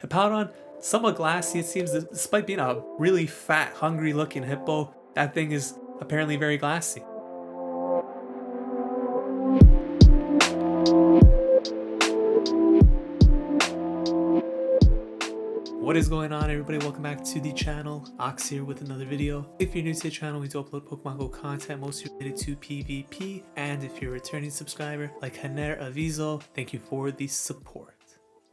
Hippowdon, somewhat glassy it seems, despite being a really fat, hungry looking hippo. That thing is apparently very glassy. What is going on, everybody? Welcome back to the channel. Ox here with another video. If you're new to the channel, we do upload Pokemon Go content mostly related to PvP, and if you're a returning subscriber like Haner Aviso, thank you for the support.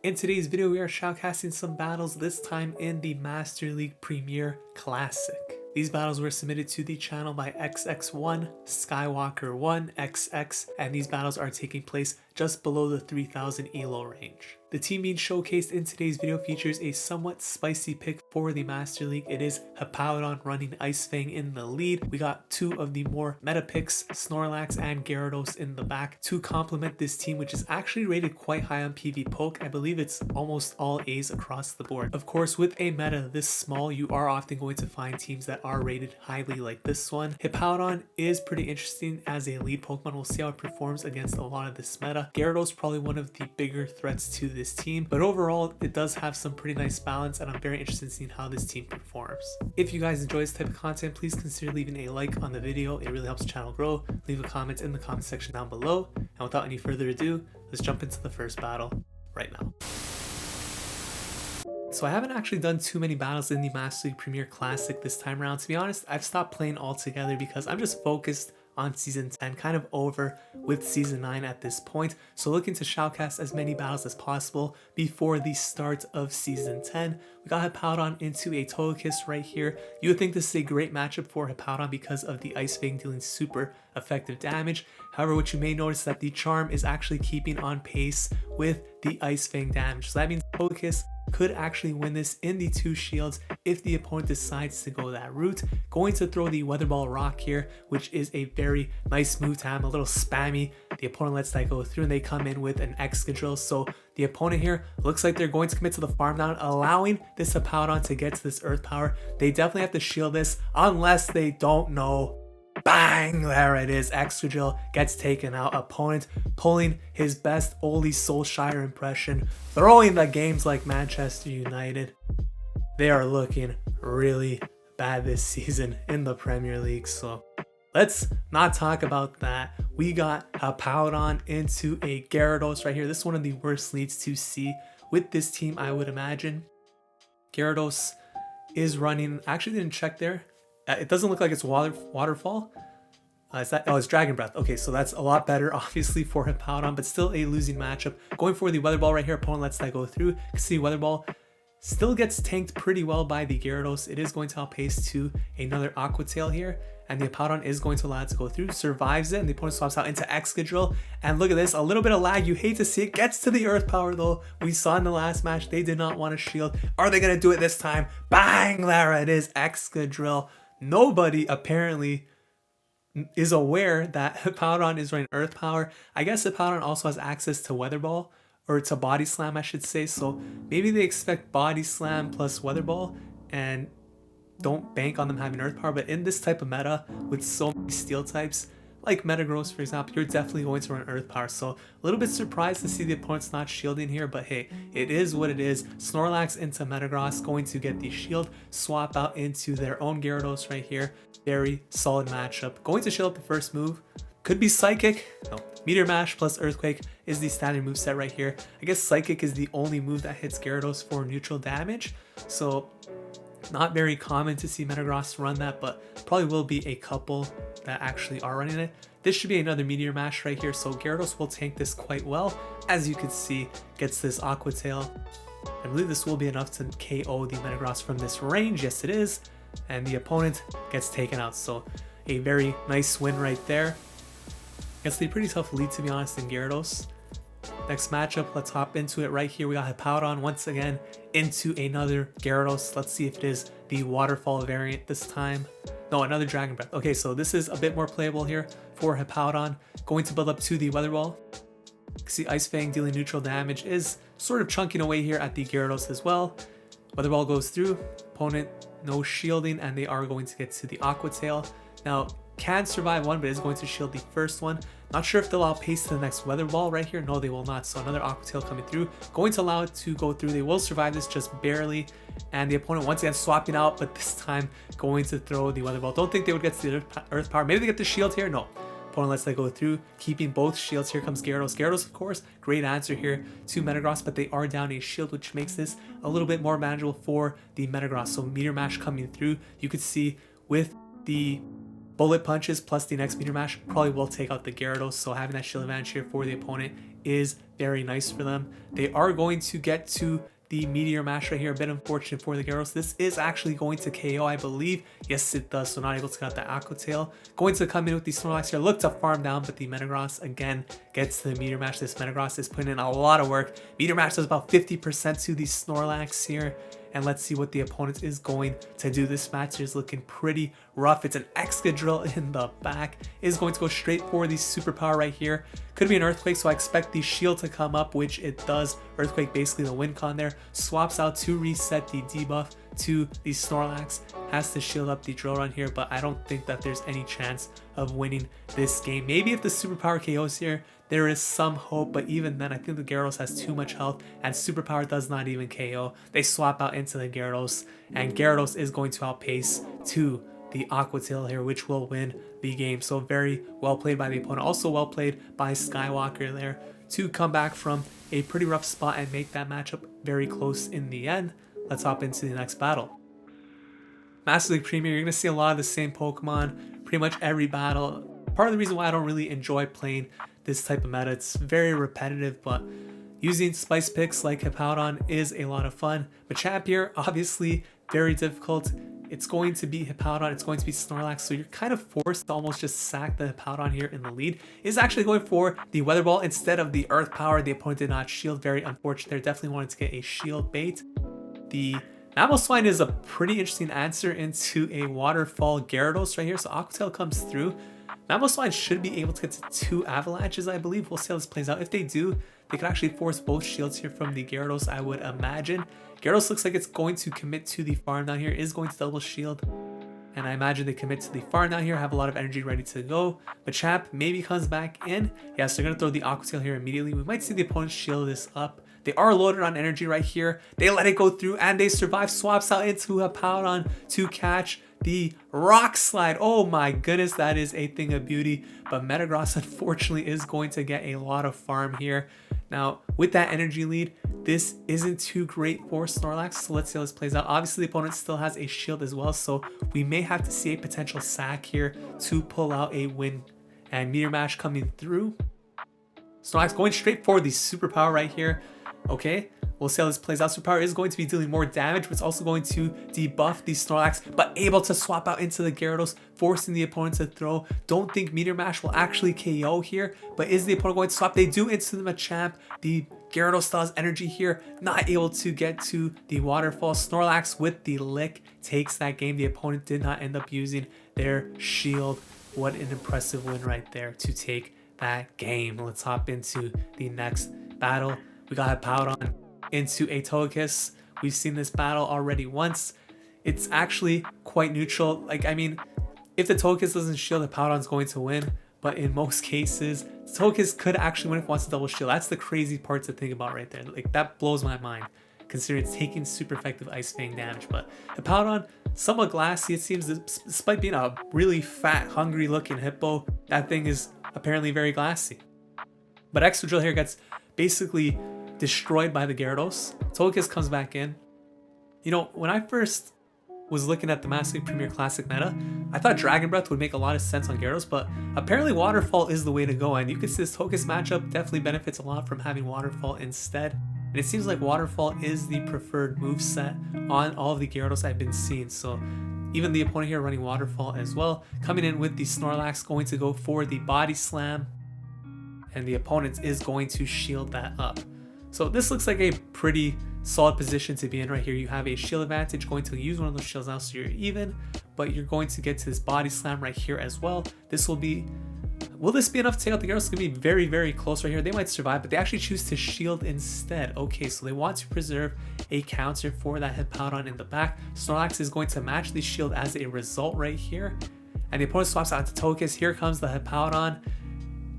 In today's video, we are shoutcasting some battles, this time in the Master League Premier Classic. These battles were submitted to the channel by XX1, Skywalker1, XX, and these battles are taking place just below the 3000 ELO range. The team being showcased in today's video features a somewhat spicy pick for the Master League. It is Hippowdon running Ice Fang in the lead. We got two of the more meta picks, Snorlax and Gyarados, in the back to complement this team, which is actually rated quite high on PvPoke. I believe it's almost all A's across the board. Of course, with a meta this small, you are often going to find teams that are rated highly like this one. Hippowdon is pretty interesting as a lead Pokemon. We'll see how it performs against a lot of this meta. Gyarados probably one of the bigger threats to this team, but overall it does have some pretty nice balance, and I'm very interested in seeing how this team performs. If you guys enjoy this type of content, please consider leaving a like on the video. It really helps the channel grow. Leave a comment in the comment section down below, and without any further ado, let's jump into the first battle right now. So I haven't actually done too many battles in the Master League Premier Classic this time around. To be honest, I've stopped playing altogether because I'm just focused on Season 10, kind of over with Season 9 at this point. So looking to shoutcast as many battles as possible before the start of Season 10. We got Hippowdon into a Togekiss right here. You would think this is a great matchup for Hippowdon because of the Ice Fang dealing super effective damage. However, what you may notice is that the Charm is actually keeping on pace with the Ice Fang damage. So that means Togekiss could actually win this in the two shields if the opponent decides to go that route. Going to throw the Weather Ball Rock here, which is a very nice move to have, a little spammy. The opponent lets that go through and they come in with an Excadrill. So the opponent here looks like they're going to commit to the farm down, allowing this Hippowdon to get to this Earth Power. They definitely have to shield this unless they don't know. Bang! There it is. Excadrill gets taken out. Opponent pulling his best Oli Solskjaer impression, throwing the games like Manchester United. They are looking really bad this season in the Premier League, so let's not talk about that. We got Hippowdon into a Gyarados right here. This is one of the worst leads to see with this team, I would imagine. Gyarados is running, actually didn't check there. It doesn't look like it's waterfall. It's Dragon Breath. Okay, so that's a lot better, obviously, for Hippowdon, but still a losing matchup. Going for the Weather Ball right here. Opponent lets that go through. You can see Weather Ball still gets tanked pretty well by the Gyarados. It is going to outpace to another Aqua Tail here, and the Hippowdon is going to allow it to go through. Survives it, and the opponent swaps out into Excadrill. And look at this, a little bit of lag. You hate to see it. Gets to the Earth Power, though. We saw in the last match, they did not want to shield. Are they going to do it this time? Bang! There it is. Excadrill. Nobody apparently is aware that Hippowdon is running Earth Power. I guess Hippowdon also has access to Weather Ball, or to Body Slam, I should say. So maybe they expect Body Slam plus Weather Ball and don't bank on them having Earth Power. But in this type of meta with so many Steel types, like Metagross, for example, you're definitely going to run Earth Power. So a little bit surprised to see the opponent's not shielding here, but hey, it is what it is. Snorlax into Metagross, going to get the shield, swap out into their own Gyarados right here. Very solid matchup. Going to shield up the first move. Could be Psychic. No. Meteor Mash plus Earthquake is the standard move set right here. I guess Psychic is the only move that hits Gyarados for neutral damage. So not very common to see Metagross run that, but probably will be a couple that actually are running it. This should be another Meteor Mash right here, so Gyarados will tank this quite well. As you can see, gets this Aqua Tail. I believe this will be enough to KO the Metagross from this range. Yes, it is. And the opponent gets taken out, so a very nice win right there. It's a pretty tough lead, to be honest, in Gyarados. Next matchup, let's hop into it right here. We got Hippowdon once again into another Gyarados. Let's see if it is the Waterfall variant this time. No, another Dragon Breath. Okay, so this is a bit more playable here for Hippowdon. Going to build up to the Weather Ball. See Ice Fang dealing neutral damage is sort of chunking away here at the Gyarados as well. Weather Ball goes through. Opponent no shielding, and they are going to get to the Aqua Tail. Now, can survive one, but is going to shield the first one. Not sure if they'll outpace to the next Weather Ball right here. No, they will not. So another Aqua Tail coming through. Going to allow it to go through. They will survive this just barely. And the opponent once again swapping out, but this time going to throw the Weather Ball. Don't think they would get to the Earth Power. Maybe they get the shield here. No. Opponent lets that go through, keeping both shields. Here comes Gyarados. Gyarados, of course, great answer here to Metagross, but they are down a shield, which makes this a little bit more manageable for the Metagross. So Meteor Mash coming through. You could see with the bullet punches plus the next Meteor Mash probably will take out the Gyarados. So having that shield advantage here for the opponent is very nice for them. They are going to get to the Meteor Mash right here. A bit unfortunate for the Gyarados. This is actually going to KO, I believe. Yes, it does. So not able to get out the Aqua Tail. Going to come in with the Snorlax here. Look to farm down, but the Metagross again gets to the Meteor Mash. This Metagross is putting in a lot of work. Meteor Mash does about 50% to the Snorlax here. And let's see what the opponent is going to do. This match is looking pretty rough. It's an Excadrill in the back. It is going to go straight for the superpower right here. Could be an Earthquake, so I expect the shield to come up, which it does. Earthquake, basically the win con there. Swaps out to reset the debuff to the Snorlax. Has to shield up the Drill Run here, but I don't think that there's any chance of winning this game. Maybe if the superpower KOs here, there is some hope, but even then, I think the Gyarados has too much health, and superpower does not even KO. They swap out into the Gyarados, and Gyarados is going to outpace to the Aqua Tail here, which will win the game. So very well played by the opponent. Also well played by Skywalker there to come back from a pretty rough spot and make that matchup very close in the end. Let's hop into the next battle. Master League Premier, you're going to see a lot of the same Pokemon pretty much every battle. Part of the reason why I don't really enjoy playing this type of meta, it's very repetitive, but using spice picks like Hippowdon is a lot of fun. Machamp here, obviously very difficult. It's going to be Hippowdon, it's going to be Snorlax, so you're kind of forced to almost just sack the Hippowdon here in the lead. Is actually going for the Weather Ball instead of the Earth Power. The opponent did not shield, very unfortunate there. Definitely wanted to get a shield bait. The Mamoswine is a pretty interesting answer into a Waterfall Gyarados right here, so Aqua Tail comes through. Mamoswine should be able to get to 2 avalanches, I believe. We'll see how this plays out. If they do, they could actually force both shields here from the Gyarados, I would imagine. Gyarados looks like it's going to commit to the farm down here, is going to double shield. And I imagine they commit to the farm down here, have a lot of energy ready to go. Machamp maybe comes back in. Yes, they're going to throw the Aqua Tail here immediately. We might see the opponent shield this up. They are loaded on energy right here. They let it go through and they survive. Swaps out into a Hippowdon to catch the Rock Slide. Oh my goodness, that is a thing of beauty. But Metagross unfortunately is going to get a lot of farm here. Now, with that energy lead, this isn't too great for Snorlax. So let's see how this plays out. Obviously, the opponent still has a shield as well. So we may have to see a potential sack here to pull out a win. And Meteor Mash coming through. Snorlax going straight for the superpower right here. Okay, we'll see how this plays out. Superpower is going to be dealing more damage, but it's also going to debuff the Snorlax, but able to swap out into the Gyarados, forcing the opponent to throw. Don't think Meteor Mash will actually KO here, but is the opponent going to swap? They do into the Machamp. The Gyarados still has energy here, not able to get to the Waterfall. Snorlax with the Lick takes that game. The opponent did not end up using their shield. What an impressive win right there to take that game. Let's hop into the next battle. We got Hippowdon into a Togekiss. We've seen this battle already once. It's actually quite neutral. Like, I mean, if the Togekiss doesn't shield, Hippowdon's going to win. But in most cases, Togekiss could actually win if it wants to double shield. That's the crazy part to think about right there. Like, that blows my mind, considering it's taking super effective Ice Fang damage. But Hippowdon, somewhat glassy, it seems, despite being a really fat, hungry looking hippo, that thing is apparently very glassy. But Excadrill here gets basically destroyed by the Gyarados. Togekiss comes back in. You know, when I first was looking at the Master League Premier Classic meta, I thought Dragon Breath would make a lot of sense on Gyarados, but apparently Waterfall is the way to go, and you can see this Togekiss matchup definitely benefits a lot from having Waterfall instead. And it seems like Waterfall is the preferred moveset on all of the Gyarados I've been seeing, so even the opponent here running Waterfall as well. Coming in with the Snorlax, going to go for the Body Slam, and the opponent is going to shield that up. So this looks like a pretty solid position to be in right here. You have a shield advantage, going to use one of those shields now, so you're even, but you're going to get to this Body Slam right here as well. This will be, will this be enough to take out the Gyarados? It's going to be very, very close right here. They might survive, but they actually choose to shield instead. Okay, so they want to preserve a counter for that Hippowdon in the back. Snorlax is going to match the shield as a result right here. and the opponent swaps out to Togekiss. Here comes the Hippowdon.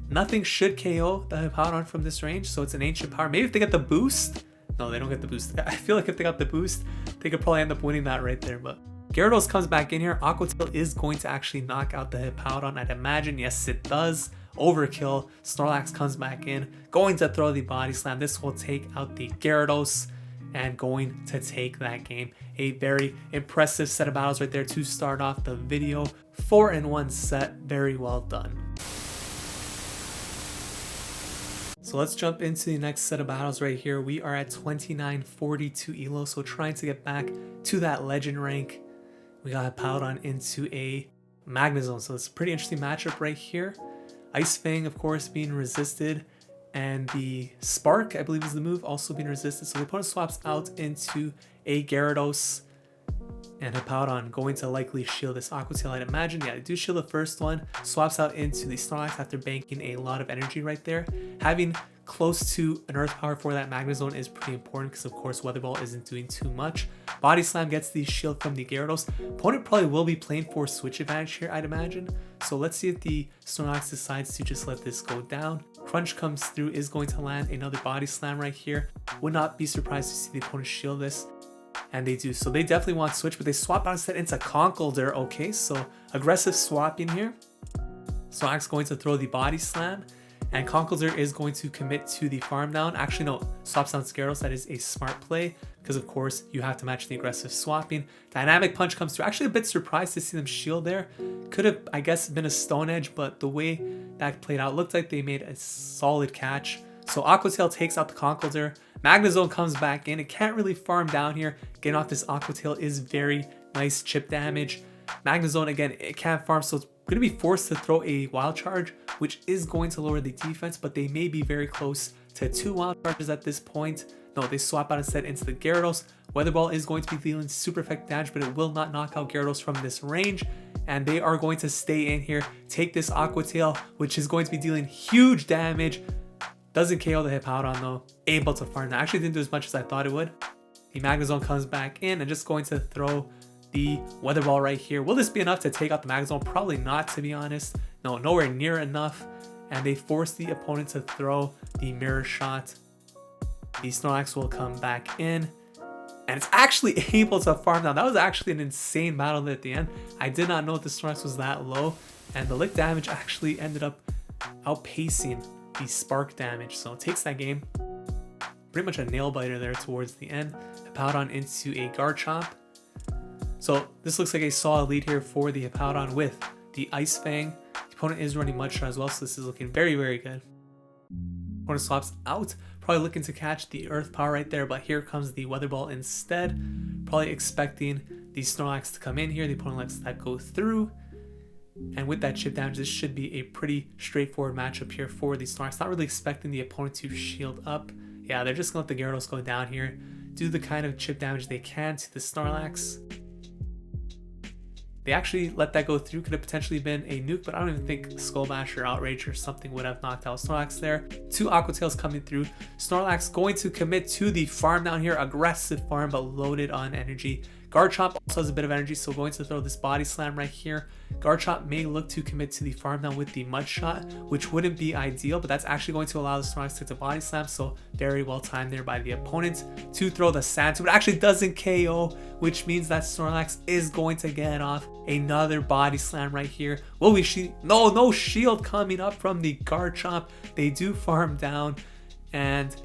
Nothing should KO the Hippowdon from this range, so it's an ancient power. Maybe if they get the boost. No, they don't get the boost. I feel like if they got the boost, they could probably end up winning that right there. But Gyarados comes back in here. Aqua Tail is going to actually knock out the Hippowdon, I'd imagine. Yes, it does. Overkill. Snorlax comes back in, going to throw the Body Slam. This will take out the Gyarados and going to take that game. A very impressive set of battles right there to start off the video. 4-in-1 set. Very well done. So let's jump into the next set of battles right here. We are at 2942 elo, so trying to get back to that legend rank. We got Hippowdon into a Magnezone, so it's a pretty interesting matchup right here. Ice Fang, of course, being resisted, and the Spark, I believe is the move, also being resisted. So the opponent swaps out into a Gyarados, and Hippowdon going to likely shield this Aqua Tail, I'd imagine. Yeah, they do shield the first one, swaps out into the Snorlax after banking a lot of energy right there. Having close to an Earth Power for that Magnezone is pretty important because, of course, Weather Ball isn't doing too much. Body Slam gets the shield from the Gyarados. Opponent probably will be playing for switch advantage here, I'd imagine. So let's see if the Snorlax decides to just let this go down. Crunch comes through, is going to land another Body Slam right here. Would not be surprised to see the opponent shield this. And they do. So they definitely want switch, but they swap out instead into Conkeldurr. Okay, so aggressive swapping here. Snorlax going to throw the Body Slam, and Conkeldurr is going to commit to the farm down. Actually, no, swaps down Gyarados. That is a smart play because, of course, you have to match the aggressive swapping. Dynamic Punch comes through. Actually, a bit surprised to see them shield there. Could have, I guess, been a Stone Edge, but the way that played out looked like they made a solid catch. So Aqua Tail takes out the Conkeldurr. Magnezone comes back in. It can't really farm down here. Getting off this Aqua Tail is very nice chip damage. Magnezone, again, it can't farm, so it's going to be forced to throw a Wild Charge, which is going to lower the defense, but they may be very close to 2 Wild Charges at this point. No, they swap out instead into the Gyarados. Weather Ball is going to be dealing super effective damage, but it will not knock out Gyarados from this range. And they are going to stay in here, take this Aqua Tail, which is going to be dealing huge damage. Doesn't KO the Hippowdon though. Able to farm. That actually didn't do as much as I thought it would. The Magnezone comes back in and just going to throw the Weather Ball right here. Will this be enough to take out the Magnezone? Probably not, to be honest. No, nowhere near enough. And they force the opponent to throw the Mirror Shot. The Snorlax will come back in, and it's actually able to farm down. That was actually an insane battle at the end. I did not know the Snorlax was that low, and the lick damage actually ended up outpacing the spark damage. So it takes that game. Pretty much a nail biter there towards the end. Hippowdon into a Garchomp. So this looks like a solid lead here for the Hippowdon with the Ice Fang. The opponent is running Mud Shot as well, so this is looking very, very good. Opponent swaps out. Probably looking to catch the Earth Power right there, but here comes the Weather Ball instead. Probably expecting the Snorlax to come in here. The opponent lets that go through. And with that chip damage, this should be a pretty straightforward matchup here for the Snorlax. Not really expecting the opponent to shield up. Yeah, they're just going to let the Gyarados go down here. Do the kind of chip damage they can to the Snorlax. They actually let that go through. Could have potentially been a nuke, but I don't even think Skull Bash or Outrage or something would have knocked out Snorlax there. 2 Aqua Tails coming through. Snorlax going to commit to the farm down here. Aggressive farm, but loaded on energy. Garchomp also has a bit of energy, so going to throw this Body Slam right here. Garchomp may look to commit to the farm down with the Mud Shot, which wouldn't be ideal, but that's actually going to allow the Snorlax to take the Body Slam, so very well timed there by the opponent to throw the Sand Tomb. It actually doesn't KO, which means that Snorlax is going to get off another Body Slam right here. Will we shield? No shield coming up from the Garchomp. They do farm down, and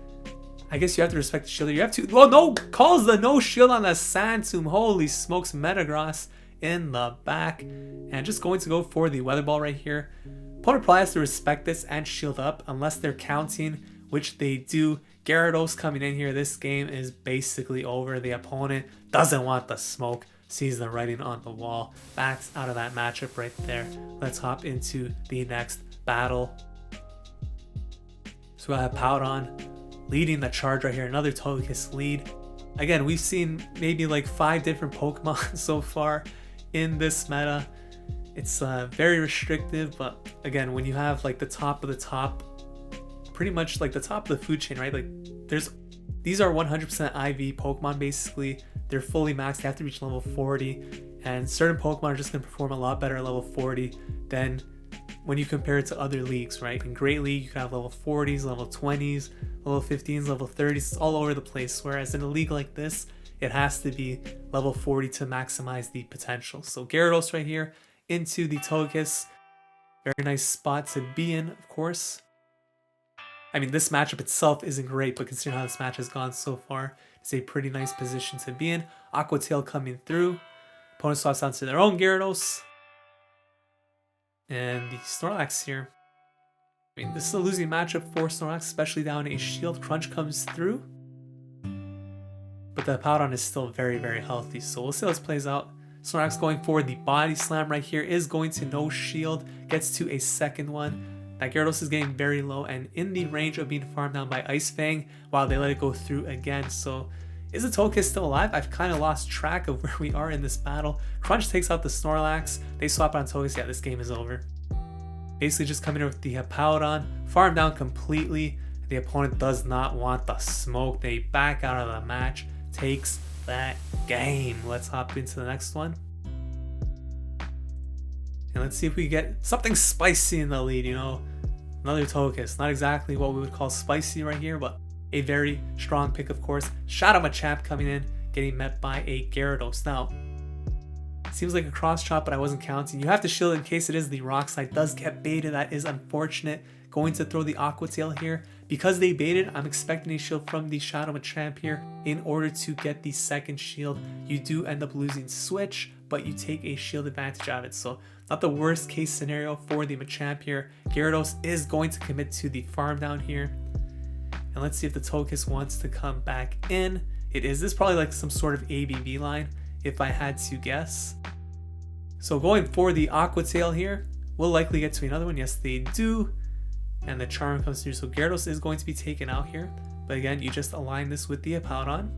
I guess you have to respect the shield. You have to. Well, no, calls the no shield on the Sand Tomb. Holy smokes, Metagross in the back. And just going to go for the Weather Ball right here. Opponent probably has to respect this and shield up unless they're counting, which they do. Gyarados coming in here. This game is basically over. The opponent doesn't want the smoke. Sees the writing on the wall. Backs out of that matchup right there. Let's hop into the next battle. So we have Hippowdon leading the charge right here. Another Togekiss lead. Again, we've seen maybe like 5 different Pokemon so far in this meta. It's very restrictive, but again, when you have like the top of the top, pretty much like the top of the food chain, right? Like these are 100% IV Pokemon basically. They're fully maxed. They have to reach level 40, and certain Pokemon are just going to perform a lot better at level 40 than when you compare it to other leagues, right? In Great League, you can have level 40s, level 20s, level 15s, level 30s, it's all over the place. Whereas in a league like this, it has to be level 40 to maximize the potential. So Gyarados right here into the Togekiss. Very nice spot to be in, of course. I mean, this matchup itself isn't great, but considering how this match has gone so far, it's a pretty nice position to be in. Aqua Tail coming through. Opponent swaps onto their own Gyarados. And the Snorlax here. I mean, this is a losing matchup for Snorlax, especially down a shield. Crunch comes through. But the Hippowdon is still very, very healthy. So we'll see how this plays out. Snorlax going forward. The Body Slam right here is going to no shield. Gets to a second one. That Gyarados is getting very low and in the range of being farmed down by Ice Fang while they let it go through again. So is the Togekiss still alive? I've kind of lost track of where we are in this battle. Crunch takes out the Snorlax. They swap on Togekiss. Yeah, this game is over. Basically just coming in with the Hippowdon. Farm down completely. The opponent does not want the smoke. They back out of the match. Takes that game. Let's hop into the next one. And let's see if we get something spicy in the lead, you know. Another Togekiss. Not exactly what we would call spicy right here, but a very strong pick, of course. Shadow Machamp coming in, getting met by a Gyarados. Now, seems like a cross chop, but I wasn't counting. You have to shield in case it is the rock slide. Does get baited. That is unfortunate. Going to throw the Aqua Tail here. Because they baited, I'm expecting a shield from the Shadow Machamp here in order to get the second shield. You do end up losing switch, but you take a shield advantage out of it. So not the worst case scenario for the Machamp here. Gyarados is going to commit to the farm down here. And let's see if the Togekiss wants to come back in. It is. This is probably like some sort of ABB line, if I had to guess. So going for the Aqua Tail here, we'll likely get to another one. Yes, they do. And the Charm comes through. So Gyarados is going to be taken out here. But again, you just align this with the Hippowdon.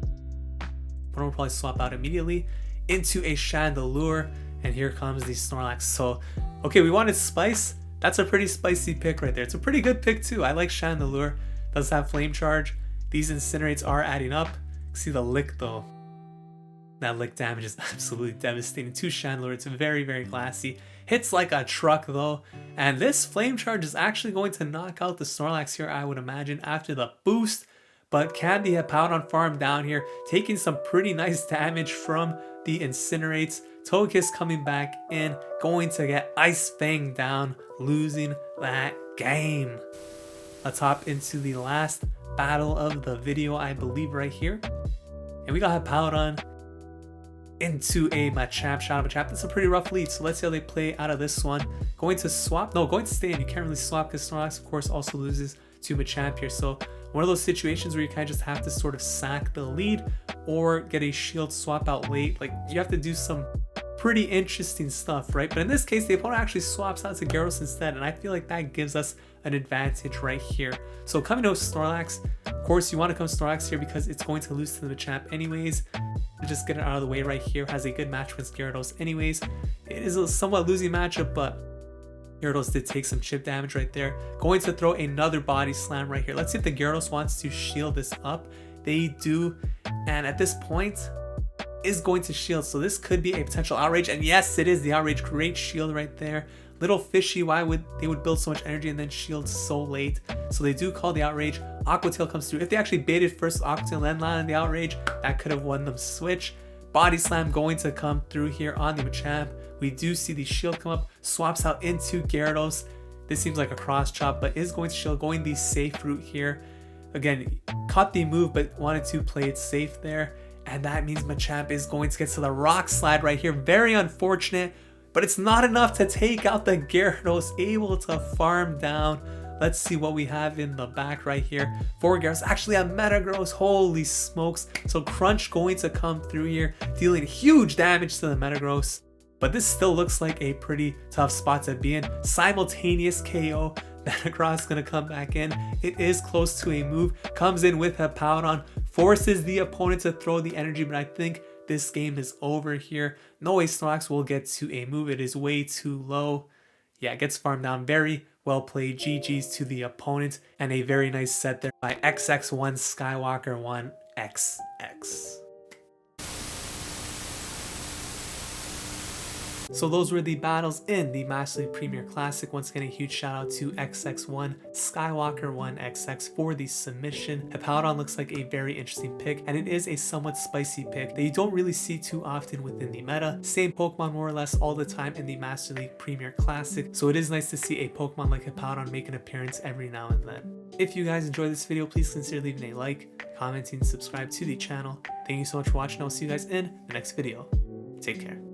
But we'll probably swap out immediately into a Chandelure. And here comes the Snorlax. So, okay, we wanted Spice. That's a pretty spicy pick right there. It's a pretty good pick too. I like Chandelure. Does have Flame Charge. These Incinerates are adding up. See the Lick though. That Lick damage is absolutely devastating to Chandelure. It's very, very glassy. Hits like a truck though. And this Flame Charge is actually going to knock out the Snorlax here, I would imagine, after the boost. But can the Hippowdon farm down here, taking some pretty nice damage from the Incinerates. Togekiss coming back in, going to get Ice Fang down, losing that game. Let's hop into the last battle of the video, I believe, right here. And we got Hippowdon into a Machamp, Shadow Machamp. That's a pretty rough lead, so let's see how they play out of this one. Going to swap, no, going to stay in. You can't really swap because Snorlax, of course, also loses to Machamp here. So one of those situations where you kind of just have to sort of sack the lead or get a shield swap out late. Like, you have to do some pretty interesting stuff, right? But in this case, the opponent actually swaps out to Gyarados instead, and I feel like that gives us an advantage right here. So coming to Snorlax, of course, you want to come Snorlax here because it's going to lose to the Machamp anyways. Just get it out of the way right here. Has a good match against Gyarados anyways. It is a somewhat losing matchup, but Gyarados did take some chip damage right there. Going to throw another Body Slam right here. Let's see if the Gyarados wants to shield this up. They do, and at this point is going to shield, so this could be a potential outrage, and yes, it is the outrage. Great shield right there. Little fishy, why would they build so much energy and then shield so late? So they do call the outrage. Aqua Tail comes through. If they actually baited first Aqua Tail and landed the outrage, that could have won them switch. Body Slam going to come through here on the Machamp. We do see the shield come up, swaps out into Gyarados. This seems like a cross chop, but is going to shield, going the safe route here. Again, caught the move, but wanted to play it safe there. And that means Machamp is going to get to the rock slide right here. Very unfortunate, but it's not enough to take out the Gyarados, able to farm down. Let's see what we have in the back right here. 4 Gyarados, actually a Metagross, holy smokes. So Crunch going to come through here, dealing huge damage to the Metagross. But this still looks like a pretty tough spot to be in. Simultaneous KO. Metagross is going to come back in. It is close to a move. Comes in with Hippowdon. Forces the opponent to throw the energy, but I think this game is over here. No way Snorlax will get to a move. It is way too low. Yeah, it gets farmed down. Very well played. GG's to the opponent. And a very nice set there by XX1 Skywalker 1XX. So those were the battles in the Master League Premier Classic. Once again, a huge shout out to XX1 Skywalker1XX for the submission. Hippowdon looks like a very interesting pick, and it is a somewhat spicy pick that you don't really see too often within the meta. Same Pokemon more or less all the time in the Master League Premier Classic, so it is nice to see a Pokemon like Hippowdon make an appearance every now and then. If you guys enjoyed this video, please consider leaving a like, commenting, and subscribe to the channel. Thank you so much for watching. I'll see you guys in the next video. Take care.